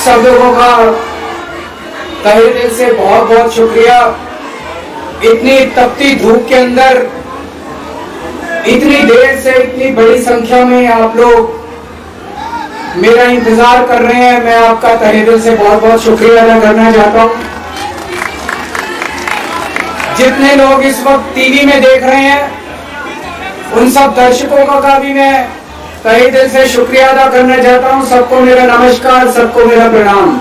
सब लोगों का तहे दिल से बहुत बहुत शुक्रिया। इतनी तपती धूप के अंदर इतनी देर से इतनी बड़ी संख्या में आप लोग मेरा इंतजार कर रहे हैं, मैं आपका तहे दिल से बहुत बहुत शुक्रिया अदा करना चाहता हूं। जितने लोग इस वक्त टीवी में देख रहे हैं उन सब दर्शकों का भी मैं तहे दिल से शुक्रिया अदा करना चाहता हूं। सबको मेरा नमस्कार, सबको मेरा प्रणाम।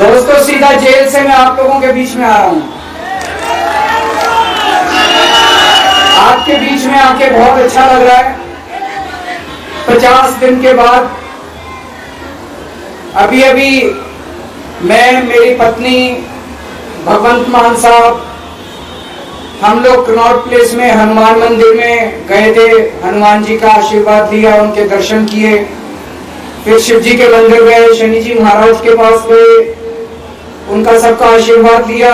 दोस्तों, सीधा जेल से मैं आप लोगों के बीच में आ रहा हूं। आपके बीच में आके बहुत अच्छा लग रहा है। 50 दिन के बाद अभी अभी मैं, मेरी पत्नी भगवंत मान साहब, हम लोग कनॉट प्लेस में हनुमान मंदिर में गए थे। हनुमान जी का आशीर्वाद लिया, उनके दर्शन किए। फिर शिव जी के मंदिर गए, शनि जी महाराज के पास गए, उनका सबका आशीर्वाद लिया।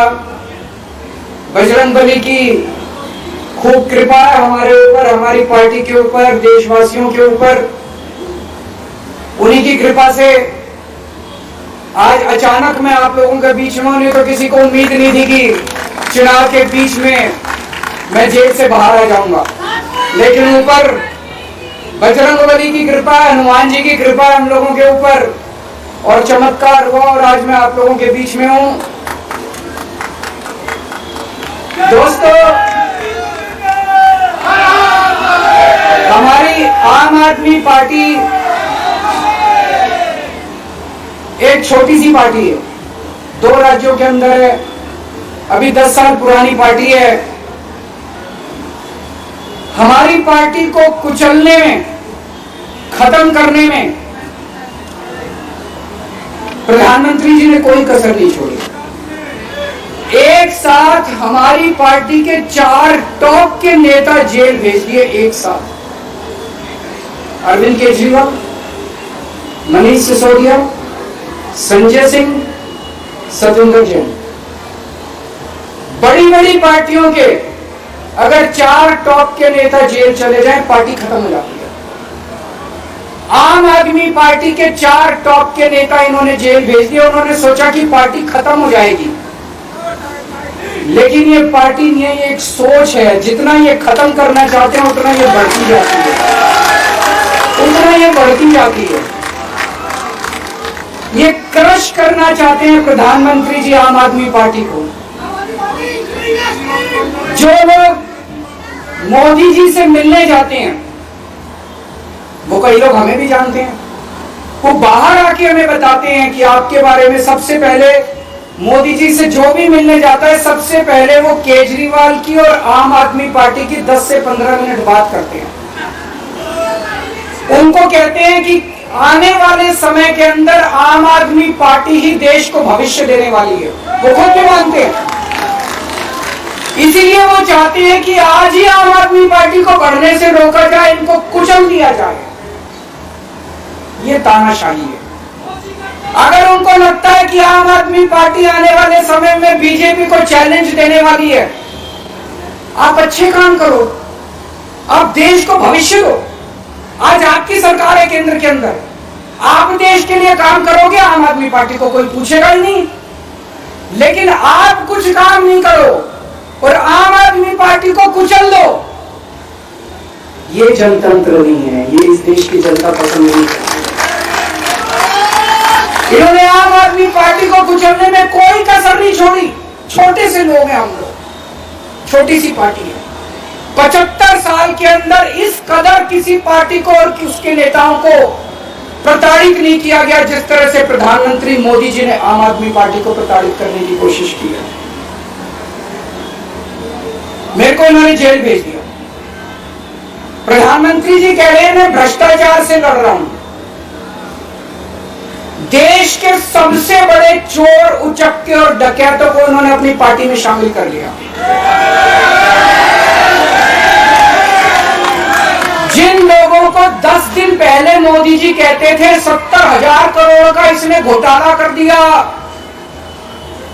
बजरंग बली की खूब कृपा है हमारे ऊपर, हमारी पार्टी के ऊपर, देशवासियों के ऊपर। उन्हीं की कृपा से आज अचानक मैं आप लोगों के बीच में, नहीं तो किसी को उम्मीद नहीं थी कि चुनाव के बीच में मैं जेल से बाहर आ जाऊंगा। लेकिन ऊपर बजरंग बली की कृपा है, हनुमान जी की कृपा है हम लोगों के ऊपर, और चमत्कार हुआ और आज मैं आप लोगों के बीच में हूं। दोस्तों, हमारी आम आदमी पार्टी एक छोटी सी पार्टी है, 2 राज्यों के अंदर है, अभी 10 साल पुरानी पार्टी है। हमारी पार्टी को कुचलने में, खत्म करने में प्रधानमंत्री जी ने कोई कसर नहीं छोड़ी। एक साथ हमारी पार्टी के 4 टॉप के नेता जेल भेज दिए एक साथ। अरविंद केजरीवाल, मनीष सिसोदिया, संजय सिंह, सतेंद्र जैन। बड़ी बड़ी पार्टियों के अगर 4 टॉप के नेता जेल चले जाएं, पार्टी खत्म हो जाती है। आम आदमी पार्टी के 4 टॉप के नेता इन्होंने जेल भेज दिए। उन्होंने सोचा कि पार्टी खत्म हो जाएगी, लेकिन ये पार्टी नहीं है, ये एक सोच है। जितना ये खत्म करना चाहते हैं उतना ये बढ़ती जाती है, उतना ये बढ़ती जाती है। ये क्रश करना चाहते हैं प्रधानमंत्री जी आम आदमी पार्टी को। जो लोग मोदी जी से मिलने जाते हैं, वो कई लोग हमें भी जानते हैं, वो बाहर आके हमें बताते हैं कि आपके बारे में सबसे पहले मोदी जी से जो भी मिलने जाता है, सबसे पहले वो केजरीवाल की और आम आदमी पार्टी की 10 से 15 मिनट बात करते हैं। उनको कहते हैं कि आने वाले समय के अंदर आम आदमी पार्टी ही देश को भविष्य देने वाली है। वो खुद भी मानते हैं। इसीलिए वो चाहते हैं कि आज ही आम आदमी पार्टी को बढ़ने से रोका जाए, इनको कुचल दिया जाए। ये तानाशाही है। अगर उनको लगता है कि आम आदमी पार्टी आने वाले समय में बीजेपी को चैलेंज देने वाली है, आप अच्छे काम करो, आप देश को भविष्य दो। आज आपकी सरकार है केंद्र के अंदर, आप देश के लिए काम करोगे, आम आदमी पार्टी को कोई पूछेगा ही नहीं। लेकिन आप कुछ काम नहीं करो और आम आदमी पार्टी को कुचल दो, ये जनतंत्र नहीं है, ये इस देश की जनता पसंद नहीं करती। इन्होंने आम आदमी पार्टी को कुचलने में कोई कसर नहीं छोड़ी। छोटे से लोग हैं हम लोग, छोटी सी पार्टी है। 75 साल के अंदर इस कदर किसी पार्टी को और उसके नेताओं को प्रताड़ित नहीं किया गया जिस तरह से प्रधानमंत्री मोदी जी ने आम आदमी पार्टी को प्रताड़ित करने की कोशिश की है। मेरे को इन्होंने जेल भेज दिया। प्रधानमंत्री जी कह रहे हैं मैं भ्रष्टाचार से लड़ रहा हूं। देश के सबसे बड़े चोर, उचक्के और डकैतों को उन्होंने अपनी पार्टी में शामिल कर लिया। जिन लोगों को 10 दिन पहले मोदी जी कहते थे 70,000 करोड़ का इसने घोटाला कर दिया,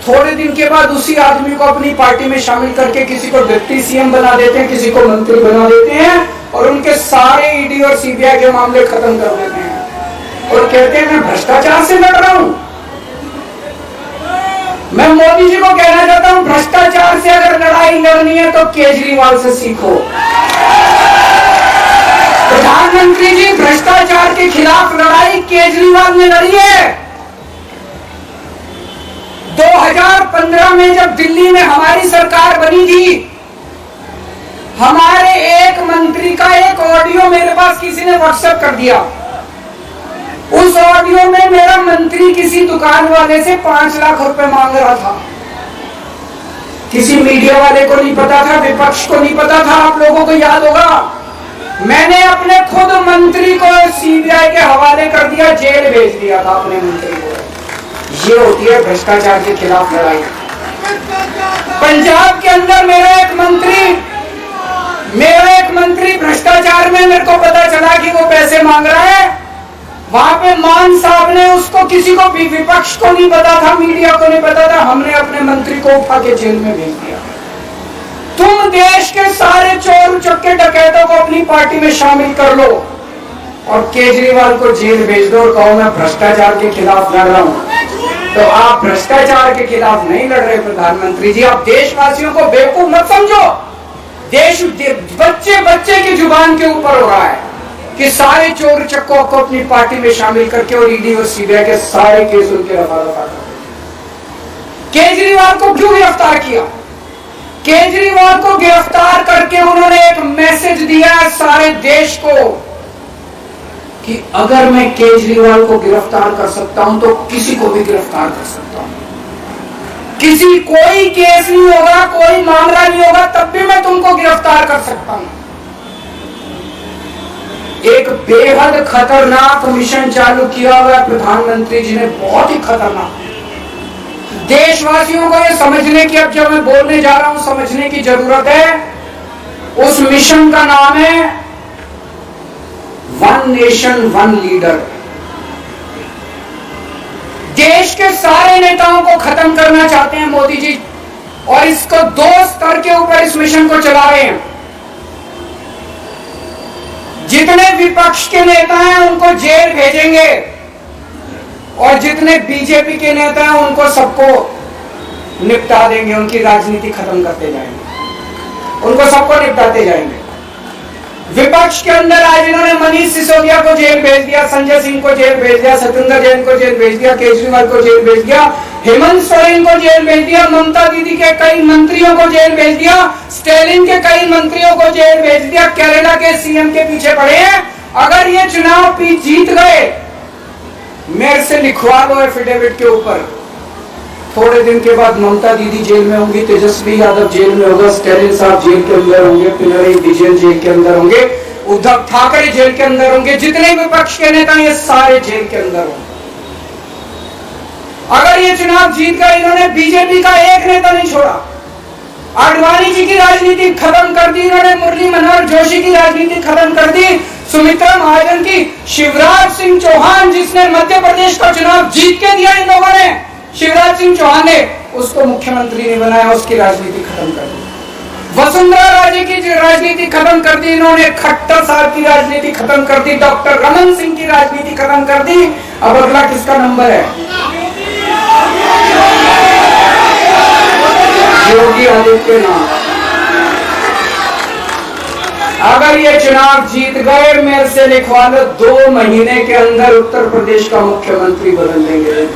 थोड़े दिन के बाद उसी आदमी को अपनी पार्टी में शामिल करके किसी को डिप्टी सीएम बना देते हैं, किसी को मंत्री बना देते हैं और उनके सारे ईडी और सीबीआई के मामले खत्म कर देते हैं और कहते हैं मैं भ्रष्टाचार से लड़ रहा हूं। मैं मोदी जी को कहना चाहता हूं, भ्रष्टाचार से अगर लड़ाई लड़नी है तो केजरीवाल से सीखो। प्रधानमंत्री जी, भ्रष्टाचार के खिलाफ लड़ाई केजरीवाल ने लड़ी है। 2015 में जब दिल्ली में हमारी सरकार बनी थी, हमारे एक मंत्री का एक ऑडियो मेरे पास किसी ने व्हाट्सएप कर दिया। उस ऑडियो में मेरा मंत्री किसी दुकान वाले से 5 लाख रुपए मांग रहा था। किसी मीडिया वाले को नहीं पता था, विपक्ष को नहीं पता था, आप लोगों को याद होगा। मैंने अपने खुद मंत्री को सीबीआई के हवाले कर दिया, जेल भेज दिया था अपने मंत्री को। ये होती है भ्रष्टाचार के खिलाफ लड़ाई। पंजाब के अंदर मेरा एक मंत्री भ्रष्टाचार में, मेरे को पता चला कि वो पैसे मांग रहा है। वहां पे मान साहब ने उसको, किसी को भी, विपक्ष को नहीं पता था, मीडिया को नहीं पता था, हमने अपने मंत्री को उठा के जेल में भेज दिया। तुम देश के सारे चोर चक्के डकैतों को अपनी पार्टी में शामिल कर लो और केजरीवाल को जेल भेज दो और कहो मैं भ्रष्टाचार के खिलाफ लड़ रहा हूं। तो आप भ्रष्टाचार के खिलाफ नहीं लड़ रहे प्रधानमंत्री जी। आप देशवासियों को बेवकूफ मत समझो। देश बच्चे बच्चे की जुबान के ऊपर हो रहा है कि सारे चोर चक्कों को अपनी पार्टी में शामिल करके और ईडी और सीबीआई के सारे केस उनके रफा दफा कर। केजरीवाल को क्यों गिरफ्तार किया? केजरीवाल को गिरफ्तार करके उन्होंने एक मैसेज दिया है सारे देश को कि अगर मैं केजरीवाल को गिरफ्तार कर सकता हूं तो किसी को भी गिरफ्तार कर सकता हूं। कोई केस नहीं होगा, कोई मामला नहीं होगा, तब भी मैं तुमको गिरफ्तार कर सकता हूं। एक बेहद खतरनाक मिशन चालू किया हुआ है प्रधानमंत्री जी ने, बहुत ही खतरनाक। देशवासियों को ये समझने की, अब जब मैं बोलने जा रहा हूं, समझने की जरूरत है। उस मिशन का नाम है वन नेशन वन लीडर। देश के सारे नेताओं को खत्म करना चाहते हैं मोदी जी, और इसको 2 स्तर के ऊपर इस मिशन को चला रहे हैं। जितने विपक्ष के नेता हैं उनको जेल भेजेंगे और जितने बीजेपी के नेता हैं उनको सबको निपटा देंगे, उनकी राजनीति खत्म करते जाएंगे, उनको सबको निपटाते जाएंगे। विपक्ष के अंदर आज इन्होंने मनीष सिसोदिया को जेल भेज दिया, संजय सिंह को जेल भेज दिया, सत्येंद्र जैन को जेल भेज दिया, केजरीवाल को जेल भेज दिया, हेमंत सोरेन को जेल भेज दिया, ममता दीदी के कई मंत्रियों को जेल भेज दिया, स्टालिन के कई मंत्रियों को जेल भेज दिया, केरला के सीएम के पीछे पड़े हैं। अगर ये चुनाव जीत गए, मेरे से लिखवा लो एफिडेविट के ऊपर, थोड़े दिन के बाद ममता दीदी जेल में होंगी, तेजस्वी यादव जेल में होगा, स्टालिन साहब जेल के अंदर होंगे, पिनराई विजयन जेल के अंदर होंगे, उद्धव ठाकरे जेल के अंदर होंगे, जितने विपक्ष के नेता ये सारे जेल के अंदर होंगे। अगर ये चुनाव जीत गए, इन्होंने बीजेपी का एक नेता नहीं छोड़ा। आडवाणी जी की राजनीति खत्म कर दी इन्होंने, मुरली मनोहर जोशी की राजनीति खत्म कर दी, सुमित्रा महाजन की, शिवराज सिंह चौहान जिसने मध्य प्रदेश का चुनाव जीत के दिया इन लोगों ने, शिवराज सिंह चौहान ने उसको मुख्यमंत्री नहीं बनाया, उसकी राजनीति खत्म कर दी। वसुंधरा राजे की राजनीति खत्म कर दी इन्होंने, खट्टर साहब की राजनीति खत्म कर दी, डॉक्टर रमन सिंह की राजनीति खत्म कर दी। अब अगला किसका नंबर है? योगी आदित्यनाथ। अगर ये चुनाव जीत गए, मेरे से लिखवा लो, 2 महीने के अंदर उत्तर प्रदेश का मुख्यमंत्री बदल देंगे।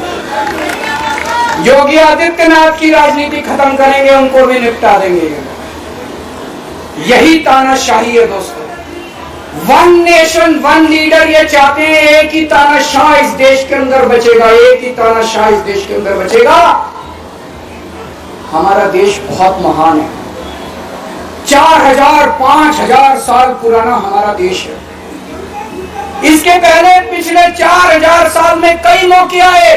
योगी आदित्यनाथ की राजनीति खत्म करेंगे, उनको भी निपटा देंगे। यही तानाशाही है दोस्तों। वन नेशन वन लीडर ये चाहते हैं, एक ही तानाशाह इस देश के अंदर बचेगा, एक ही तानाशाह इस देश के अंदर बचेगा। हमारा देश बहुत महान है, 4000 5000 साल पुराना हमारा देश है। इसके पहले पिछले 4000 साल में कई मौके आए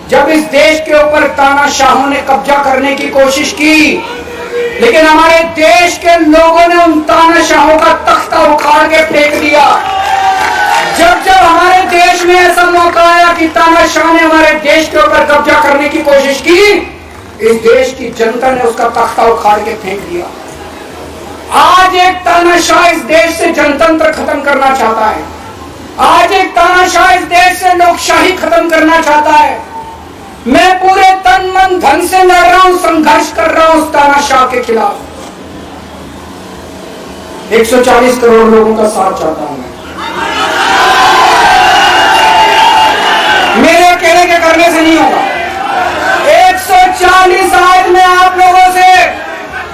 जब इस देश के ऊपर तानाशाहों ने कब्जा करने की कोशिश की, लेकिन हमारे देश के लोगों ने उन तानाशाहों का तख्ता उखाड़ के फेंक दिया। जब जब हमारे देश में ऐसा मौका आया कि तानाशाह ने हमारे देश के ऊपर कब्जा करने की कोशिश की, इस देश की जनता ने उसका तख्ता उखाड़ के फेंक दिया। आज एक तानाशाह इस देश से जनतंत्र खत्म करना चाहता है। आज एक तानाशाह इस देश से लोकशाही खत्म करना चाहता है। मैं पूरे तन मन धन से लड़ रहा हूं, संघर्ष कर रहा हूं उस तानाशाह के खिलाफ। 140 करोड़ लोगों का साथ चाहता हूं मैं। मेरे अकेले के करने से नहीं होगा। 140 आज मैं आप लोगों से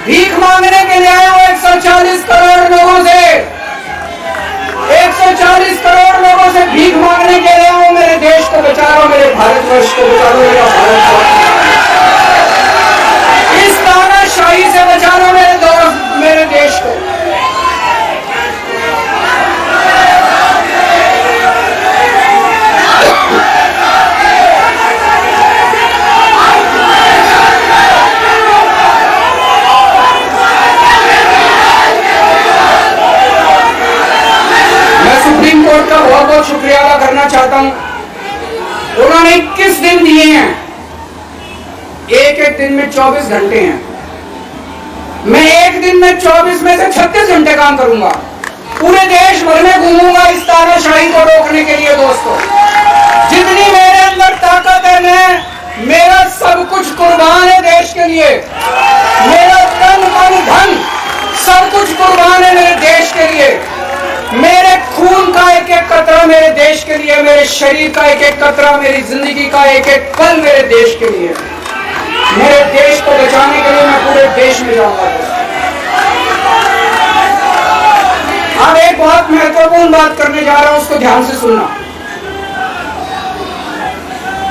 भीख मांगने के लिए आया हूं। 140 करोड़ लोगों से 140 करोड़ लोगों से भीख मांगने के लिए आया हूं। मेरे देश को बचा लो, मेरे भारतवर्ष को बचा लो, मेरा भारत, इस तानाशाही से बचा लो मेरे दोस्त, मेरे देश को। सुप्रीम कोर्ट का बहुत बहुत शुक्रिया अदा करना चाहता हूं। उन्होंने 21 दिन दिए हैं, एक एक दिन में 24 घंटे हैं। मैं एक दिन में 24 में से 36 घंटे काम करूंगा। पूरे देश भर में घूमूंगा इस तानाशाही को रोकने के लिए। दोस्तों, जितनी मेरे अंदर ताकत है, मैं मेरा सब कुछ कुर्बान है देश के लिए। मेरा तन मन धन सब कुछ कुर्बान है मेरे देश के लिए। मेरे खून का एक एक कतरा मेरे देश के लिए, मेरे शरीर का एक एक कतरा, मेरी जिंदगी का एक एक पल मेरे देश के लिए। मेरे देश को बचाने के लिए मैं पूरे देश में जाऊंगा। अब एक बहुत महत्वपूर्ण बात करने जा रहा हूं, उसको ध्यान से सुनना।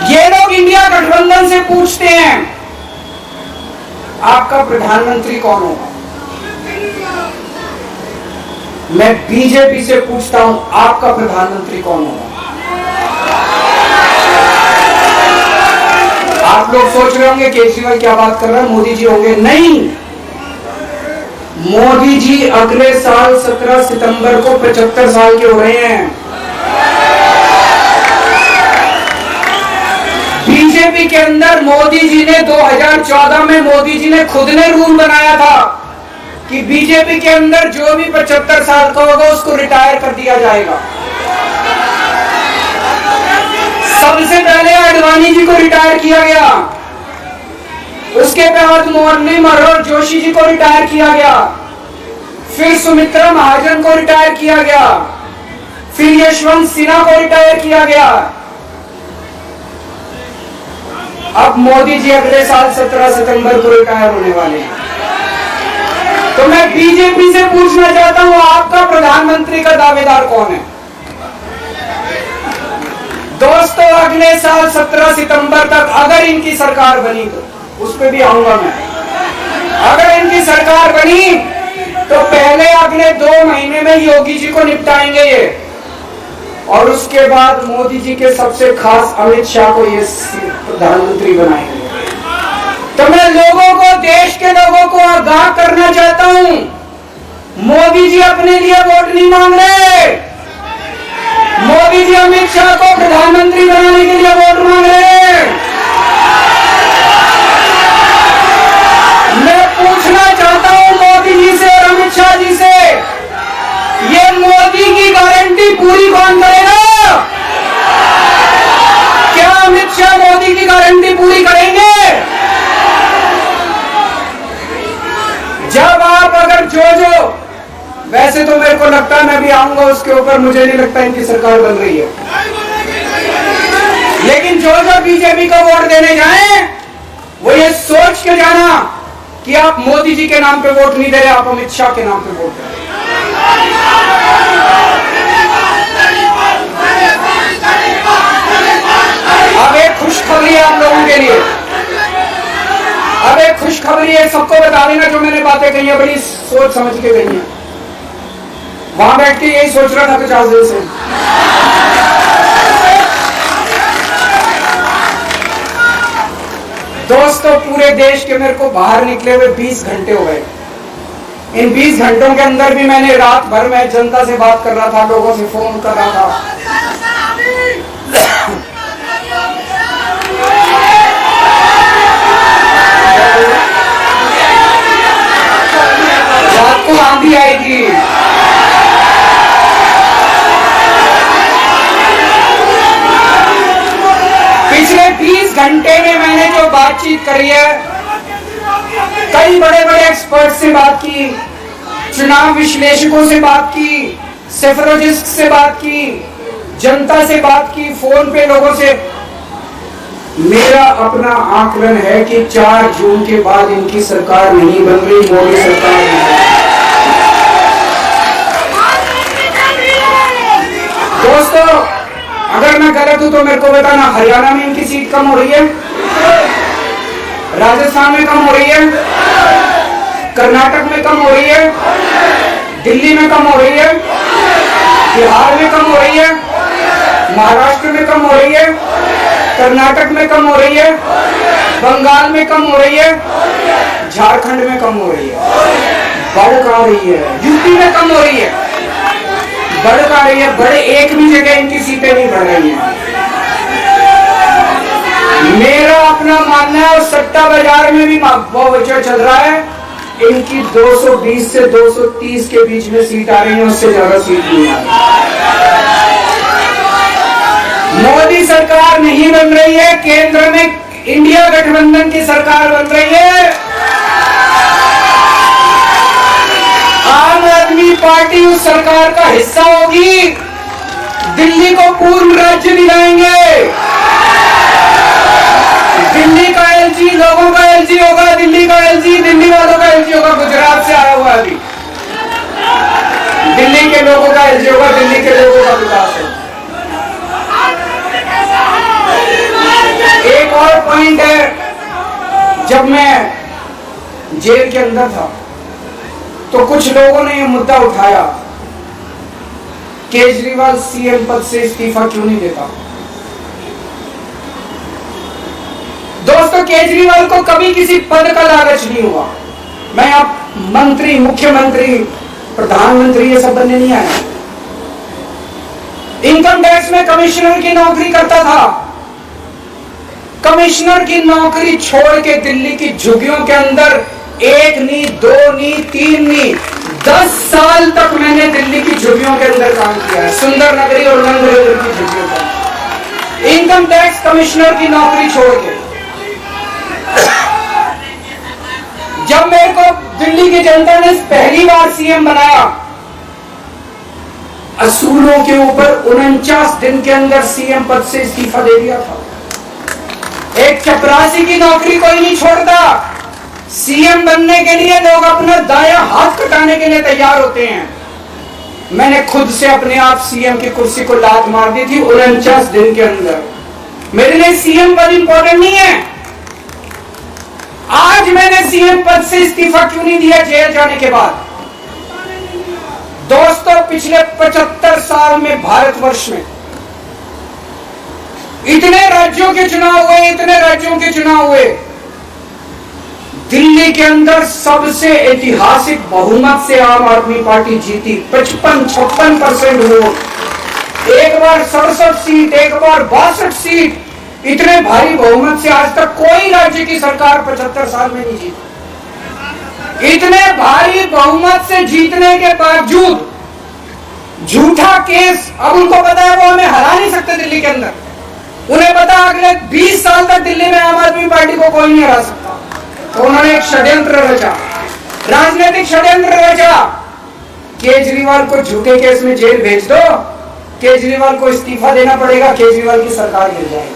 ये लोग इंडिया गठबंधन से पूछते हैं आपका प्रधानमंत्री कौन होगा। मैं बीजेपी से पूछता हूं आपका प्रधानमंत्री कौन होगा। आप लोग सोच रहे होंगे केजरीवाल क्या बात कर रहा है, मोदी जी होंगे। नहीं, मोदी जी अगले साल 17 सितंबर को 75 साल के हो रहे हैं। बीजेपी के अंदर मोदी जी ने 2014 में मोदी जी ने खुद ने रूल बनाया था कि बीजेपी के अंदर जो भी 75 साल का होगा उसको रिटायर कर दिया जाएगा। सबसे पहले आडवाणी जी को रिटायर किया गया, उसके बाद मुरली मनोहर जोशी जी को रिटायर किया गया, फिर सुमित्रा महाजन को रिटायर किया गया, फिर यशवंत सिन्हा को रिटायर किया गया। अब मोदी जी अगले साल 17 सितंबर को रिटायर होने वाले हैं। तो मैं बीजेपी से पूछना चाहता हूं आपका प्रधानमंत्री का दावेदार कौन है। दोस्तों, अगले साल 17 सितंबर तक अगर इनकी सरकार बनी तो उस पर भी आऊंगा मैं। अगर इनकी सरकार बनी तो पहले अगले 2 महीने में योगी जी को निपटाएंगे ये, और उसके बाद मोदी जी के सबसे खास अमित शाह को ये प्रधानमंत्री बनाएंगे। तो मैं लोगों को, देश के लोगों को आगाह करना चाहता हूं, मोदी जी अपने लिए वोट नहीं मांग रहे। मोदी जी अमित शाह को प्रधानमंत्री बनाने के लिए वोट मांग रहे हैं। मैं पूछना चाहता हूं मोदी जी से और अमित शाह जी से, ये मोदी की गारंटी पूरी कौन करेगा? क्या अमित शाह मोदी की गारंटी पूरी करेंगे? जब आप अगर जो वैसे तो मेरे को लगता है मैं भी आऊंगा उसके ऊपर, मुझे नहीं लगता इनकी सरकार बन रही है, लेकिन जो बीजेपी को वोट देने जाएं वो ये सोच के जाना कि आप मोदी जी के नाम पे वोट नहीं दे रहे, आप अमित शाह के नाम पे वोट दे रहे। अब एक खुशखबरी है आप लोगों के लिए, अब एक खुशखबरी है, सबको बता देना जो मैंने बातें कही है बड़ी सोच समझ के कही है। वहां बैठ के यही सोच रहा था 50 दिन से। दोस्तों, पूरे देश के मेरे को बाहर निकले हुए 20 घंटे हो गए। इन 20 घंटों के अंदर भी मैंने रात भर में जनता से बात कर रहा था, लोगों से फोन कर रहा था। रात को आंधी बातचीत करी है, कई बड़े बड़े एक्सपर्ट से बात की, चुनाव विश्लेषकों से बात की, सेफरोजिस्ट से बात की, जनता से बात की, फोन पे लोगों से। मेरा अपना आकलन है कि 4 जून के बाद इनकी सरकार नहीं बन रही, मोदी सरकार नहीं है। दोस्तों, अगर मैं गलत हूं तो मेरे को बताना। हरियाणा में इनकी सीट कम हो रही है, राजस्थान में कम हो रही है, कर्नाटक में कम हो रही है, दिल्ली में कम हो रही है, बिहार में कम हो रही है, महाराष्ट्र में कम हो रही है, कर्नाटक में कम हो रही है, बंगाल में कम हो रही है, झारखंड में कम हो रही है, बढ़ कहां रही है? यूपी में कम हो रही है, बढ़ कहां रही है? बड़े एक भी जगह इनकी सीटें नहीं बढ़ रही हैं। मेरा अपना मानना है, और सट्टा बाजार में भी बहुत चल रहा है, इनकी 220 से 230 के बीच में सीट आ रही है, उससे ज्यादा सीट नहीं आ रही। मोदी सरकार नहीं बन रही है, केंद्र में इंडिया गठबंधन की सरकार बन रही है। आम आदमी पार्टी उस सरकार का हिस्सा होगी, दिल्ली को पूर्ण राज्य दिलाएंगे, दिल्ली का एलजी लोगों का एलजी होगा, दिल्ली का एलजी दिल्ली वालों का एलजी होगा, गुजरात से आया हुआ अभी, दिल्ली के लोगों का एलजी होगा, दिल्ली के लोगों का विकास होगा। एक और पॉइंट है, जब मैं जेल के अंदर था तो कुछ लोगों ने यह मुद्दा उठाया, केजरीवाल सीएम पद से इस्तीफा क्यों नहीं देता? दोस्तों, केजरीवाल को कभी किसी पद का लालच नहीं हुआ। मैं आप मंत्री, मुख्यमंत्री, प्रधानमंत्री ये सब बनने नहीं आया। इनकम टैक्स में कमिश्नर की नौकरी करता था, कमिश्नर की नौकरी छोड़ के दिल्ली की झुग्गियों के अंदर 1 नहीं, 2 नहीं, 3 नहीं, 10 साल तक मैंने दिल्ली की झुग्गियों के अंदर काम किया है, सुंदर नगरी और नंदनगर की झुग्गियों पर, इनकम टैक्स कमिश्नर की नौकरी छोड़ के। जब मेरे को दिल्ली की जनता ने पहली बार सीएम बनाया, असूलों के ऊपर 49 दिन के अंदर सीएम पद से इस्तीफा दे दिया था। एक चपरासी की नौकरी कोई नहीं छोड़ता। सीएम बनने के लिए लोग अपना दायां हाथ कटाने के लिए तैयार होते हैं। मैंने खुद से अपने आप सीएम की कुर्सी को लात मार दी थी 49 दिन के अंदर। मेरे लिए सीएम पद इंपॉर्टेंट नहीं है। आज मैंने सीएम पद से इस्तीफा क्यों नहीं दिया जेल जाने के बाद? दोस्तों, पिछले 75 साल में भारतवर्ष में इतने राज्यों के चुनाव हुए, इतने राज्यों के चुनाव हुए, दिल्ली के अंदर सबसे ऐतिहासिक बहुमत से आम आदमी पार्टी जीती। 55-56% वोट, एक बार 67 सीट, एक बार 62 सीट। इतने भारी बहुमत से आज तक कोई राज्य की सरकार 75 साल में नहीं जीती। इतने भारी बहुमत से जीतने के बावजूद झूठा केस, अब उनको पता है वो हमें हरा नहीं सकते दिल्ली के अंदर। उन्हें पता अगले 20 साल तक दिल्ली में आम आदमी पार्टी को कोई नहीं हरा सकता। तो उन्होंने एक षड्यंत्र रचा, राजनीतिक षड्यंत्र रचा। केजरीवाल को झूठे केस में जेल भेज दो, केजरीवाल को इस्तीफा देना पड़ेगा, केजरीवाल की सरकार गिर जाएगी।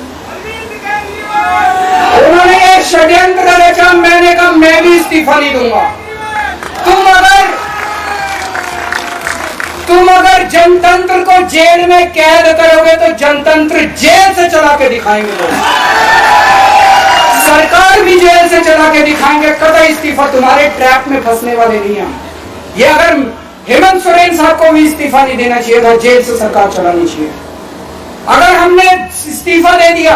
उन्होंने ये षड्यंत्र रचा। मैंने कहा मैं भी इस्तीफा नहीं दूंगा। तुम अगर जनतंत्र को जेल में कैद करोगे तो जनतंत्र जेल से चला के दिखाएंगे लोग, सरकार भी जेल से चला के दिखाएंगे। कतई इस्तीफा तुम्हारे ट्रैप में फंसने वाले नहीं हैं। ये अगर हेमंत सोरेन साहब को भी इस्तीफा नहीं देना चाहिए था, जेल से सरकार चलानी चाहिए। अगर हमने इस्तीफा दे दिया,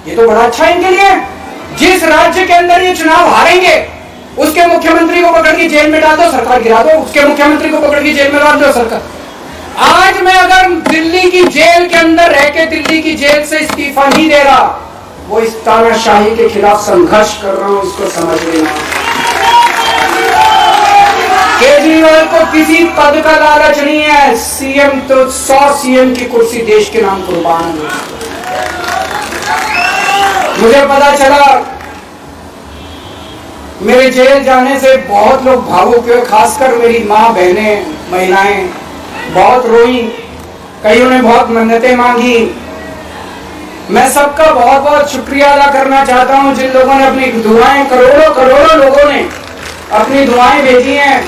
ये तो बड़ा अच्छा इनके लिए। जिस राज्य के अंदर ये चुनाव हारेंगे उसके मुख्यमंत्री को पकड़ के जेल में डाल दो, सरकार गिरा दो। उसके मुख्यमंत्री को पकड़ के जेल में डाल दो, सरकार। आज मैं अगर दिल्ली की जेल के अंदर रह के दिल्ली की जेल से इस्तीफा नहीं दे रहा, वो इस तानाशाही के खिलाफ संघर्ष कर रहा हूं, इसको समझ लेना। केजरीवाल को किसी पद का लालच नहीं है। सीएम तो 100 सीएम की कुर्सी देश के नाम कुर्बान है। मुझे पता चला मेरे जेल जाने से बहुत लोग भावुक हुए, खासकर मेरी माँ, बहनें, महिलाएं बहुत रोई, कईयों ने बहुत मन्नतें मांगी। मैं सबका बहुत बहुत शुक्रिया अदा करना चाहता हूं जिन लोगों ने अपनी दुआएं, करोड़ों करोड़ों लोगों ने अपनी दुआएं भेजी हैं।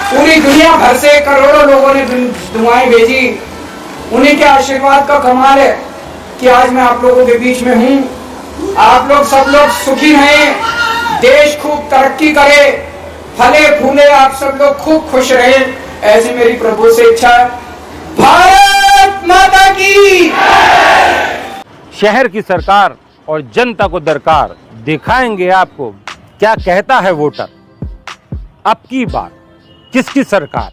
पूरी दुनिया भर से करोड़ों लोगों ने दुआएं भेजी। उन्हीं के आशीर्वाद का कमाल है कि आज मैं आप लोगों के बीच में हूं। आप लोग सब लोग सुखी रहें, देश खूब तरक्की करे, फले फूले, आप सब लोग खूब खुश रहें, ऐसी मेरी प्रभु से इच्छा है। भारत माता की। शहर की सरकार और जनता को दरकार, दिखाएंगे आपको क्या कहता है वोटर। अब की बार किसकी सरकार।